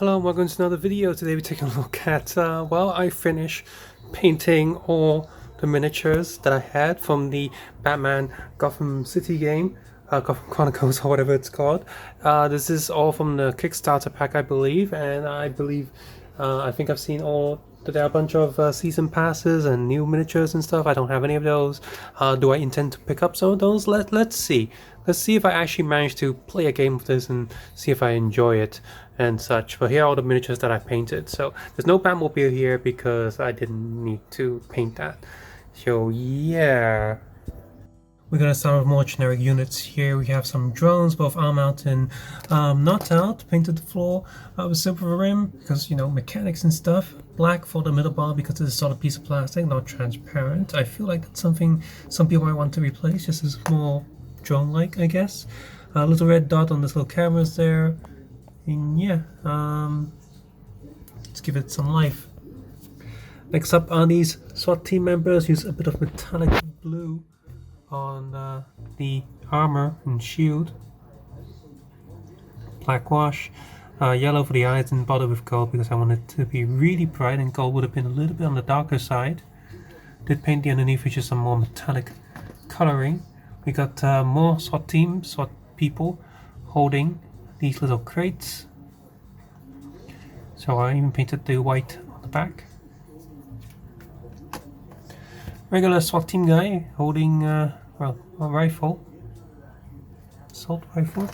Hello and welcome to another video. Today we're taking a look at, I finished painting all the miniatures that I had from the Batman Gotham City game, Gotham Chronicles or whatever it's called. This is all from the Kickstarter pack, I believe, and I think I've seen all that there are a bunch of season passes and new miniatures and stuff. I don't have any of those. Do I intend to pick up some of those? Let's see. Let's see if I actually manage to play a game with this and see if I enjoy it and such. But here are all the miniatures that I painted. So there's no Batmobile here because I didn't need to paint that. So yeah. We're gonna start with more generic units here. We have some drones, both arm out and not out. Painted the floor with silver rim because, you know, mechanics and stuff. Black for the middle bar because it's a solid piece of plastic, not transparent. I feel like that's something some people might want to replace, just as more drone-like, I guess. A little red dot on this little cameras there. And yeah, let's give it some life. Next up are these SWAT team members. Use a bit of metallic blue on the armor and shield. Black wash. Yellow for the eyes and bottom with gold because I wanted it to be really bright, and gold would have been a little bit on the darker side. Did paint the underneath with just some more metallic coloring. We got more SWAT people holding these little crates. So I even painted the white on the back. Regular SWAT team guy holding a rifle, assault rifle.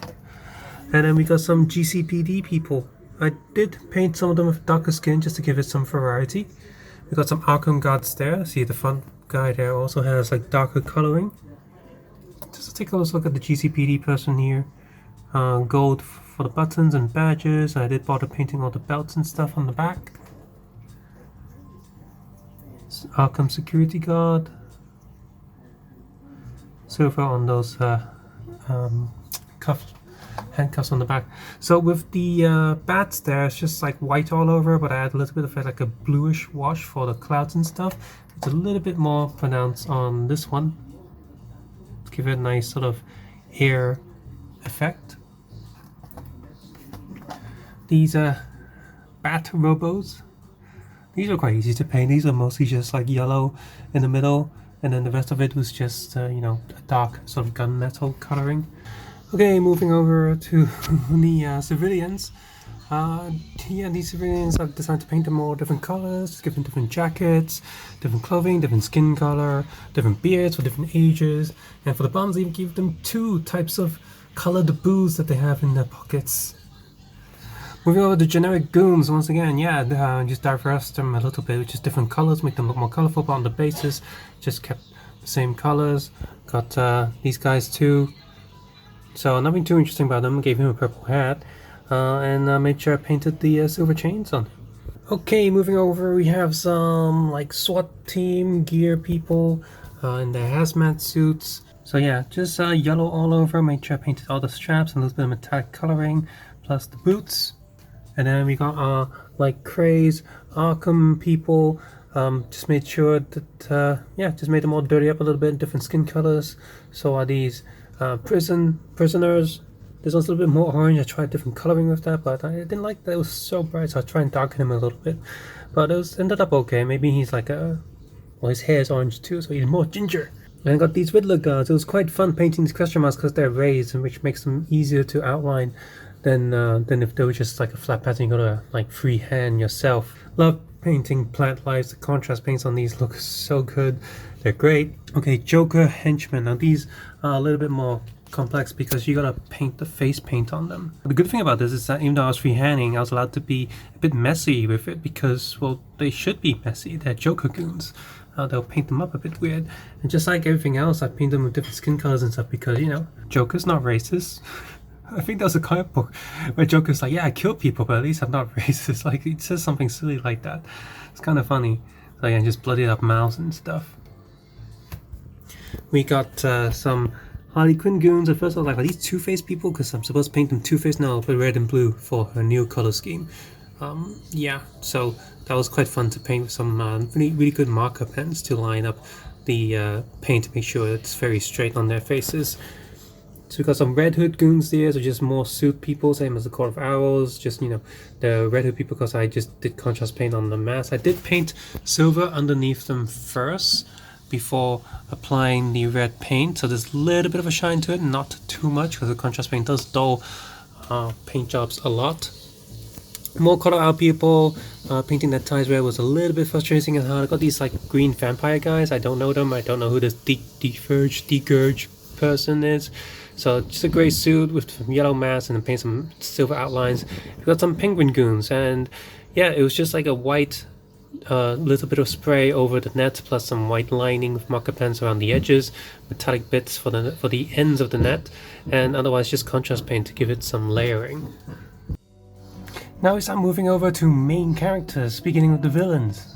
And then we got some GCPD people. I did paint some of them with darker skin just to give it some variety. We got some Arkham guards there. See, the front guy there also has like darker coloring. Just to take a close look at the GCPD person here. Gold for the buttons and badges. I did bother painting all the belts and stuff on the back. Arkham security guard. Silver on those handcuffs on the back. So with the bats there, it's just like white all over, but I add a little bit of like a bluish wash for the clouds and stuff. It's a little bit more pronounced on this one. Let's give it a nice sort of air effect. These bat robos. These are quite easy to paint. These are mostly just like yellow in the middle, and then the rest of it was just you know, a dark sort of gunmetal coloring. Okay, moving over to the civilians. Yeah, these civilians I've decided to paint them all different colors, just give them different jackets, different clothing, different skin color, different beards for different ages, and for the bums, even give them two types of colored boots that they have in their pockets. Moving over to generic goons, once again, yeah, just diverse them a little bit with just different colors, make them look more colorful, but on the basis, just kept the same colors. Got these guys too. So nothing too interesting about them. Gave him a purple hat and made sure I painted the silver chains on him. Okay, moving over, we have some like SWAT team gear people in their hazmat suits. So yeah, just yellow all over. Made sure I painted all the straps and a little bit of metallic coloring, plus the boots. And then we got like Craze, Arkham people. Just made sure that just made them all dirty up a little bit, different skin colors. So are these prisoners. This one's a little bit more orange. I tried different coloring with that, but I didn't like that it was so bright, so I tried and darken him a little bit. But it ended up okay. Maybe he's like his hair is orange too, so he's more ginger. And I got these Riddler guards. It was quite fun painting these question marks because they're raised, and which makes them easier to outline than if they were just like a flat pattern you gotta like freehand yourself. Love painting plant lives. The contrast paints on these look so good. They're great. Okay, Joker henchmen. Now these are a little bit more complex because you gotta paint the face paint on them. The good thing about this is that even though I was freehanding, I was allowed to be a bit messy with it because, well, they should be messy. They're Joker goons. They'll paint them up a bit weird. And just like everything else, I paint them with different skin colors and stuff because, you know, Joker's not racist. I think there was a comic book where Joker's like, yeah, I kill people, but at least I'm not racist. Like, he says something silly like that. It's kind of funny. So yeah, just bloodied up mouths and stuff. We got some Harley Quinn goons. At first I was like, are these Two-Face people? Because I'm supposed to paint them Two-Face now, but red and blue for her new color scheme. Yeah, so that was quite fun to paint with some really good marker pens to line up the paint to make sure it's very straight on their faces. So we got some Red Hood goons there, so just more suit people, same as the Court of Owls, just, you know, the Red Hood people, because I just did contrast paint on the mask. I did paint silver underneath them first before applying the red paint, so there's a little bit of a shine to it, not too much, because the contrast paint does dull paint jobs a lot. More Court of Owl people, painting that ties red was a little bit frustrating and hard. I got these like green vampire guys, I don't know them, I don't know who this Degurge person is. So just a grey suit with some yellow mask and then paint some silver outlines. We got some penguin goons, and yeah, it was just like a white little bit of spray over the net, plus some white lining with marker pens around the edges, metallic bits for the ends of the net, and otherwise just contrast paint to give it some layering. Now we start moving over to main characters, beginning with the villains.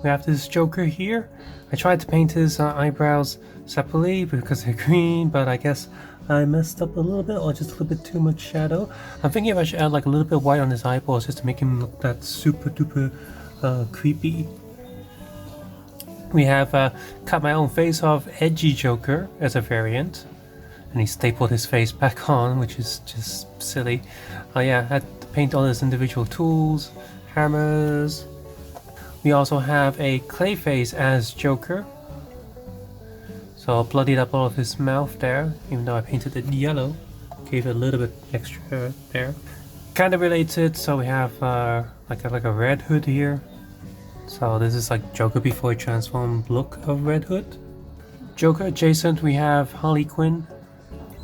We have this Joker here. I tried to paint his eyebrows separately because they're green, but I guess I messed up a little bit, or just a little bit too much shadow. I'm thinking if I should add like a little bit of white on his eyeballs just to make him look that super duper creepy. We have cut my own face off Edgy Joker as a variant, and he stapled his face back on, which is just silly. Yeah, I had to paint all his individual tools, hammers. We also have a clay face as Joker. So I bloodied up all of his mouth there, even though I painted it yellow. Gave it a little bit extra there. Kind of related, so we have like a Red Hood here. So this is like Joker before he transformed look of Red Hood. Joker adjacent, we have Harley Quinn.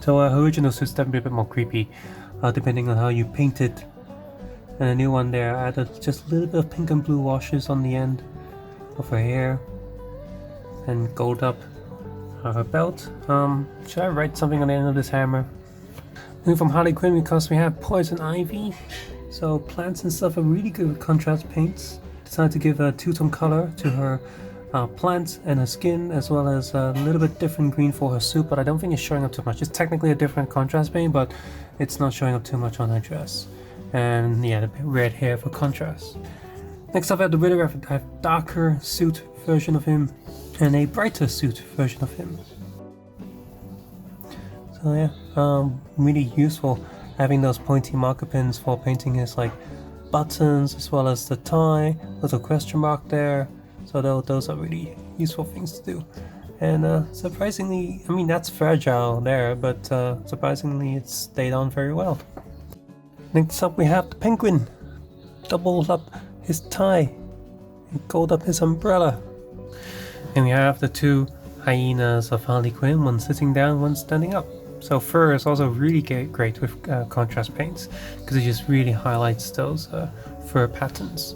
So her original suit's definitely a bit more creepy, depending on how you paint it. And a new one there, I added just a little bit of pink and blue washes on the end of her hair. And gold up her belt. Should I write something on the end of this hammer? Moving from Harley Quinn, because we have Poison Ivy. So plants and stuff are really good with contrast paints. Decided to give a two-tone color to her plants and her skin, as well as a little bit different green for her suit, but I don't think it's showing up too much. It's technically a different contrast paint, but it's not showing up too much on her dress. And yeah, the red hair for contrast. Next up I have the Riddler. I have darker suit version of him and a brighter suit version of him. So yeah, really useful having those pointy marker pins for painting his like buttons, as well as the tie, little question mark there. So those are really useful things to do. And surprisingly, I mean that's fragile there, but surprisingly it stayed on very well. Next up we have the Penguin. Doubled up his tie and gold up his umbrella. And we have the two hyenas of Harley Quinn, one sitting down, one standing up. So fur is also really great with contrast paints, because it just really highlights those fur patterns.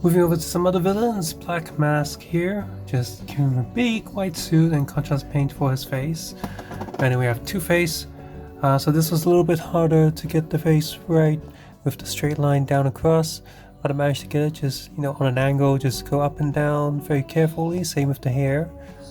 Moving over to some other villains, Black Mask here, just giving him a big white suit and contrast paint for his face. And then we have Two-Face. So this was a little bit harder to get the face right with the straight line down across, but I managed to get it just, you know, on an angle, just go up and down very carefully. Same with the hair.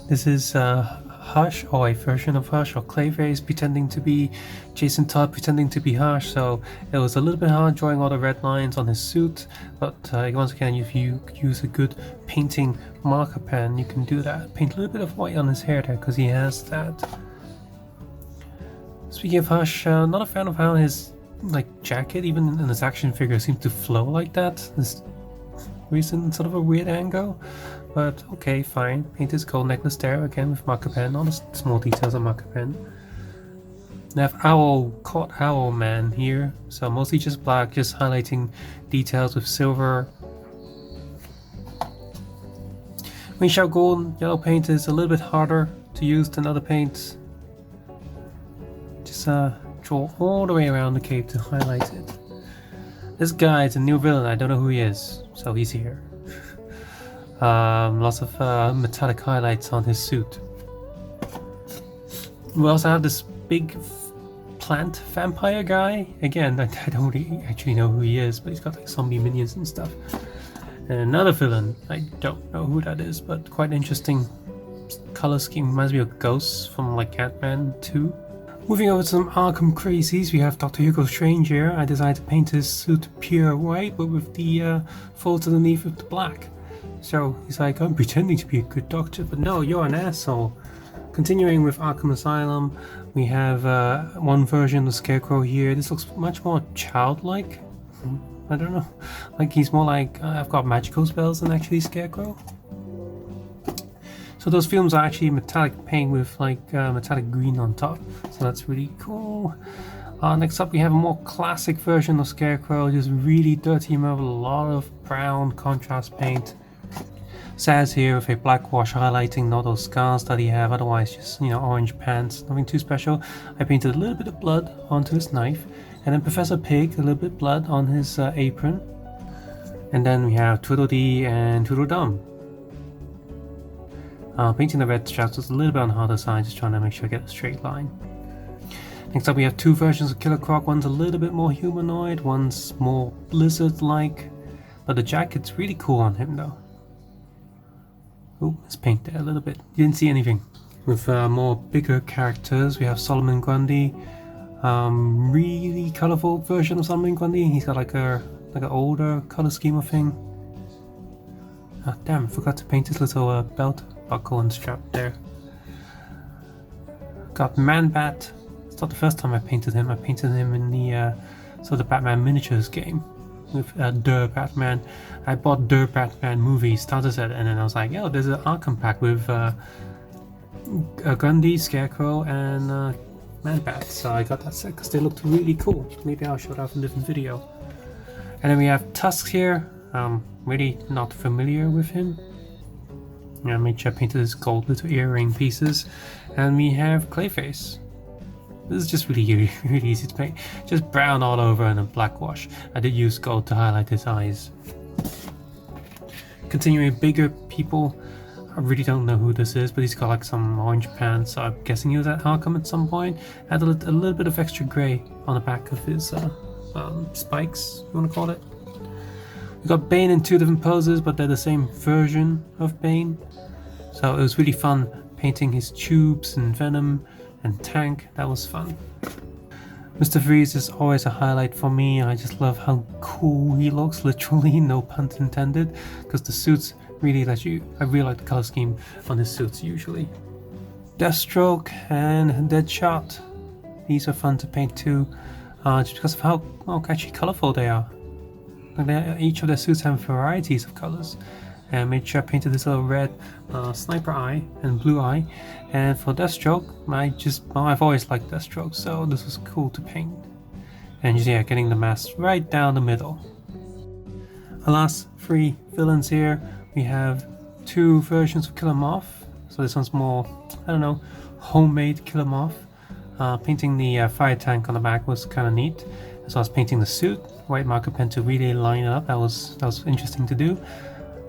This is Hush, or a version of Hush, or Clayface pretending to be Jason Todd pretending to be Hush. So it was a little bit hard drawing all the red lines on his suit, but once again, if you use a good painting marker pen, you can do that. Paint a little bit of white on his hair there, because he has that. Speaking of Hush, not a fan of how his like jacket, even in his action figure, seems to flow like that. This recent sort of a weird angle, but okay, fine. Paint his gold necklace there again with marker pen, all the small details on marker pen. I have Caught Owl Man here, so mostly just black, just highlighting details with silver. Windshield gold yellow paint is a little bit harder to use than other paints. Just draw all the way around the cape to highlight it. This guy is a new villain, I don't know who he is, so he's here. Lots of metallic highlights on his suit. We also have this big plant vampire guy. Again, I don't really actually know who he is, but he's got like zombie minions and stuff. And another villain, I don't know who that is, but quite interesting color scheme. Reminds me of Ghosts from like Ant-Man 2. Moving over to some Arkham crazies, we have Dr. Hugo Strange here. I decided to paint his suit pure white, but with the folds underneath with the black. So he's like, I'm pretending to be a good doctor, but no, you're an asshole. Continuing with Arkham Asylum, we have one version of Scarecrow here. This looks much more childlike. I don't know, like he's more like I've got magical spells than actually Scarecrow. So those films are actually metallic paint with like metallic green on top, so that's really cool. Next up we have a more classic version of Scarecrow, just really dirty with a lot of brown contrast paint. Says here with a black wash highlighting not those scars that he have, otherwise just, you know, orange pants, nothing too special. I painted a little bit of blood onto his knife, and then Professor Pig, a little bit of blood on his apron. And then we have Tweedledee and Tweedledum. Painting the red straps was a little bit on the harder side, just trying to make sure I get a straight line. Next up we have two versions of Killer Croc, one's a little bit more humanoid, one's more lizard-like, but the jacket's really cool on him though. Oh, let's paint there a little bit. You didn't see anything. With more bigger characters, we have Solomon Grundy. Really colourful version of Solomon Grundy. He's got like an older colour scheme of thing. Ah, damn! I forgot to paint his little belt buckle and strap there. Got Man-Bat. It's not the first time I painted him. I painted him in the Batman miniatures game with Der Batman. I bought Der Batman movie starter set, and then I was like, yo, there's an Arkham pack with Grundy, Scarecrow, and Man-Bat. So I got that set because they looked really cool. Maybe I'll show it off in a different video. And then we have Tusk here. Really not familiar with him. I made sure I painted his gold little earring pieces. And we have Clayface. This is just really easy to paint. Just brown all over and a black wash. I did use gold to highlight his eyes. Continuing bigger people. I really don't know who this is, but he's got like some orange pants, so I'm guessing he was at Arkham at some point. Had a little bit of extra grey on the back of his spikes, you want to call it. We got Bane in two different poses, but they're the same version of Bane. So it was really fun painting his tubes and Venom and Tank. That was fun. Mr. Freeze is always a highlight for me. I just love how cool he looks, literally, no pun intended, because the suits really let you. I really like the color scheme on his suits usually. Deathstroke and Deadshot. These are fun to paint too, just because of how actually colorful they are. Like each of their suits have varieties of colors. And I made sure I painted this little red sniper eye and blue eye. And for Deathstroke, I've always liked Deathstroke, so this was cool to paint. And yeah, getting the mask right down the middle. Our last three villains here, we have two versions of Killer Moth. So this one's more, I don't know, homemade Killer Moth. Painting the fire tank on the back was kind of neat. So I was painting the suit, white marker pen to really line it up. That was interesting to do.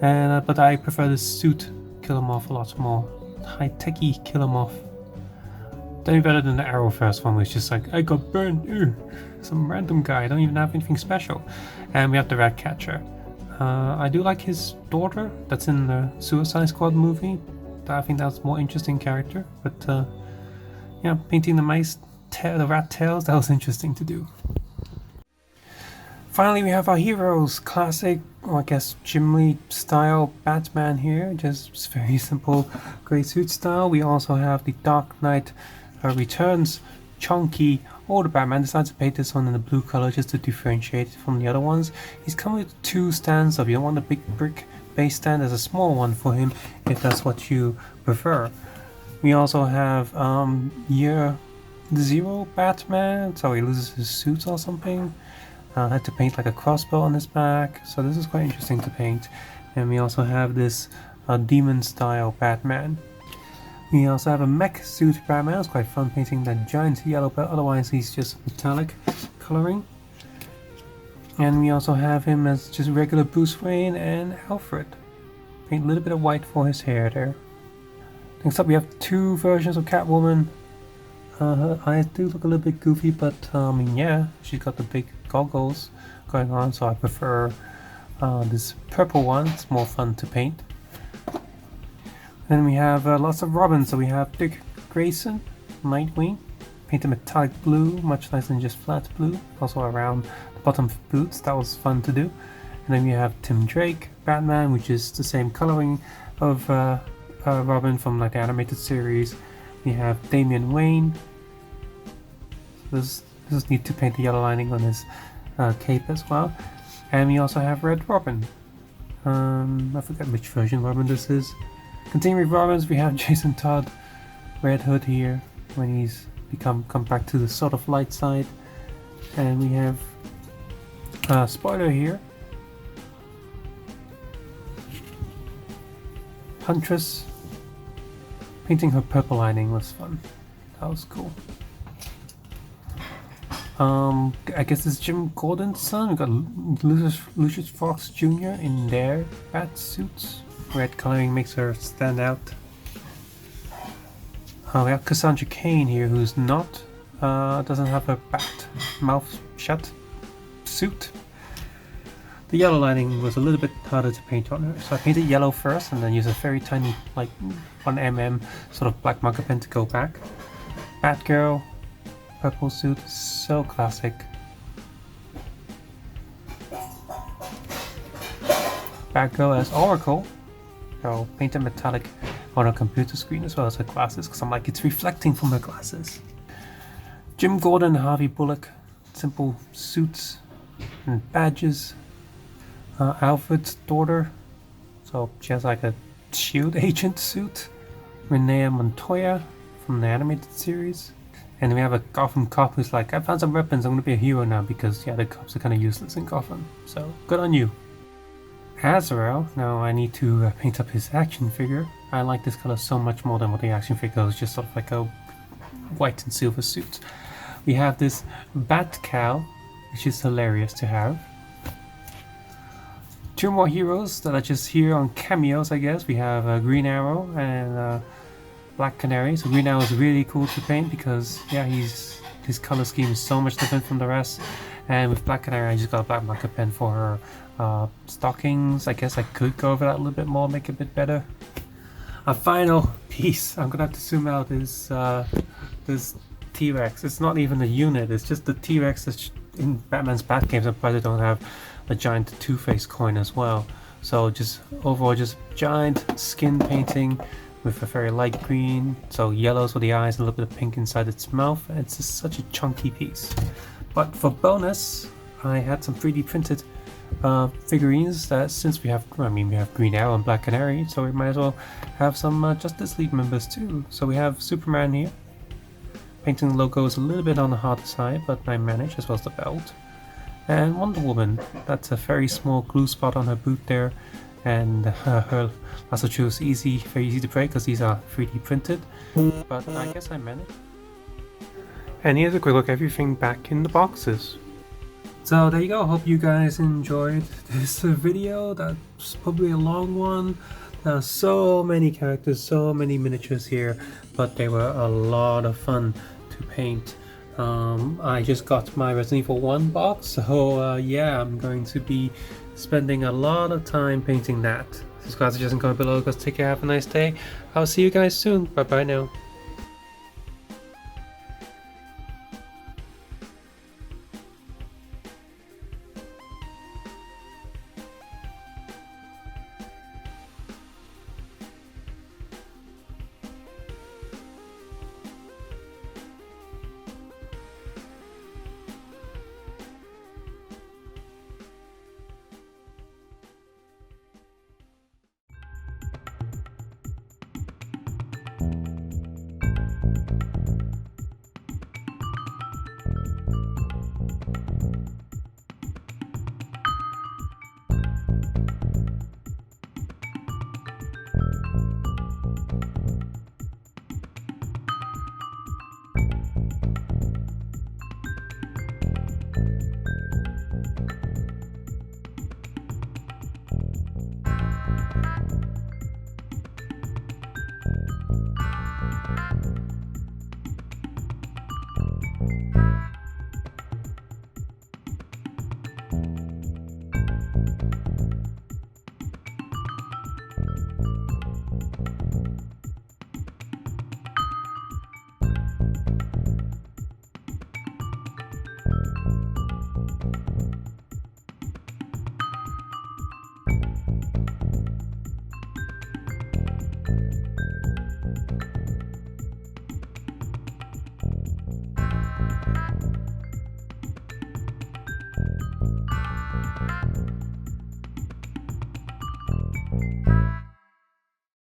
And but I prefer the suit Killer Moth a lot more. High-techy Killer Moth. Definitely better than the Arrowverse one, which is just like, I got burned. Some random guy. I don't even have anything special. And we have the Ratcatcher. I do like his daughter that's in the Suicide Squad movie. I think that's a more interesting character. But yeah, painting the the rat tails, that was interesting to do. Finally, we have our heroes. Classic, I guess, Jim Lee style Batman here. Just very simple grey suit style. We also have the Dark Knight Returns chunky older Batman. Decided to paint this one in the blue color just to differentiate it from the other ones. He's coming with two stands up. You don't want a big brick base stand. There's a small one for him if that's what you prefer. We also have Year Zero Batman. So he loses his suit or something. I had to paint like a crossbow on his back, so this is quite interesting to paint. And we also have this demon style Batman. We also have a mech suit Batman. It's quite fun painting that giant yellow belt, otherwise he's just metallic coloring. And we also have him as just regular Bruce Wayne and Alfred. Paint a little bit of white for his hair there. Next up we have two versions of Catwoman. Her eyes do look a little bit goofy, but yeah, she's got the big goggles going on, so I prefer this purple one. It's more fun to paint. Then we have lots of Robins. So we have Dick Grayson, Nightwing, painted metallic blue, much nicer than just flat blue. Also around the bottom of boots, that was fun to do. And then we have Tim Drake, Batman, which is the same coloring of Robin from like the animated series. We have Damian Wayne. This need to paint the yellow lining on his cape as well. And we also have Red Robin. I forget which version Robin this is. Continuing with Robins, we have Jason Todd, Red Hood here when he's come back to the sort of light side. And we have Spoiler here. Huntress. Painting her purple lining was fun. That was cool. I guess this is Jim Gordon's son. We've got Lucius Fox Jr. in their bat suits. Red coloring makes her stand out. We have Cassandra Cain here, who's not, doesn't have her bat mouth shut suit. The yellow lining was a little bit harder to paint on her, so I painted yellow first and then used a very tiny, like 1mm sort of black marker pen to go back. Batgirl, purple suit, so classic. Batgirl as Oracle, so painted metallic on her computer screen as well as her glasses, because I'm like, it's reflecting from her glasses. Jim Gordon and Harvey Bullock, simple suits and badges. Alfred's daughter, so she has like a SHIELD agent suit. Renee Montoya from the animated series. And we have a Gotham cop who's like, I found some weapons, I'm gonna be a hero now, because yeah, the cops are kind of useless in Gotham, so good on you. Azrael, now I need to paint up his action figure. I like this color so much more than what the action figure was, just sort of like a white and silver suit. We have this Bat Cow, which is hilarious to have. Two more heroes that are just here on cameos, I guess. We have Green Arrow and Black Canary. So Green Arrow is really cool to paint because, yeah, his color scheme is so much different from the rest. And with Black Canary, I just got a black marker pen for her stockings. I guess I could go over that a little bit more, make it a bit better. A final piece I'm gonna have to zoom out is this T-Rex. It's not even a unit, it's just the T-Rex that's in Batman's Bat games. I'm surprised they don't have a giant Two-Face coin as well. So just overall, just giant skin painting with a very light green, so yellows for the eyes, a little bit of pink inside its mouth. It's just such a chunky piece. But for bonus, I had some 3D printed figurines that, since we have Green Arrow and Black Canary, so we might as well have some Justice League members too. So we have Superman here. Painting the logo is a little bit on the harder side, but I managed, as well as the belt. And Wonder Woman, that's a very small glue spot on her boot there, and her lasso tool is very easy to break because these are 3D printed, but I guess I managed. And here's a quick look at everything back in the boxes. So there you go, hope you guys enjoyed this video. That's probably a long one. There are so many characters, so many miniatures here, but they were a lot of fun to paint. I just got my Resident Evil 1 box, so yeah, I'm going to be spending a lot of time painting that. Subscribe, suggest, and comment below, guys. Take care, have a nice day. I'll see you guys soon. Bye bye now.